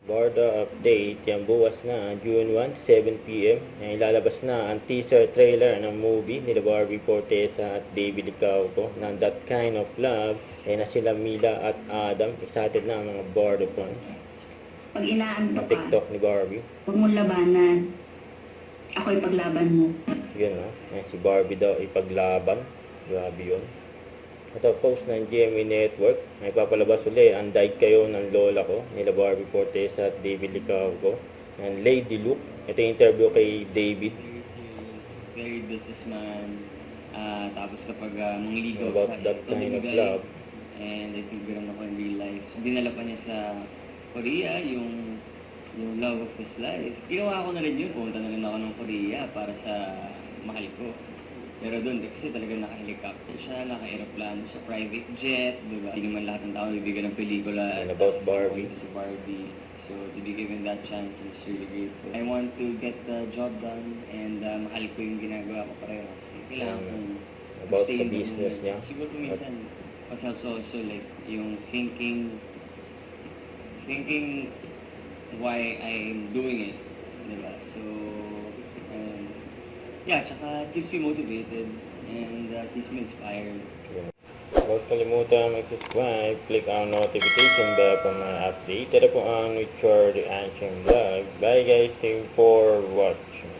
Barda update, yan bukas na, June 1, 7 p.m. Yan, ilalabas na ang teaser trailer ng movie ni Barbie Fortesa at David Licauco ng That Kind of Love. Yan na sila Mila at Adam, excited na ang mga Barda fans. Pag inaanto Ang ka, TikTok ni Barbie. huwag mong labanan. Ako'y paglaban mo. Yun, no? Yan, si Barbie daw ipaglaban. Grabe yun. Ito, post ng GMA Network. May papalabas uli, ang Died Kayo ng Lola Ko, nila Barbie Fortesa at David Licauco. And Lady Luke. Ito yung interview kay David. Very businessman. Tapos kapag mangligaw About that kind of love. And I think ganun ako in real life. So, dinala pa niya sa Korea yung love of his life. Ginawa ko na rin yun. Pumunta na rin ako ng Korea para sa mahal ko. Pero doon, kasi talagang naka-helicopter siya, naka-aeroplano siya, private jet, diba? Hindi naman lahat ng tao nabibigyan ng pelikula. And about Barbie. Sa Barbie. So, to be given that chance, I'm really grateful. I want to get the job done and mahal ko yung ginagawa ko pareho. Kasi kailangan kong About stay sa in the business moment. niya. Siguro minsan, what helps also like yung thinking why I'm doing it. Diba? So, yeah, tsaka keeps me motivated and keeps me inspired. Huwag kalimutan mag-subscribe, click ang notification bell para ma-update. Ito po ang Richard Reaction Vlog. Bye guys, thank you for watching.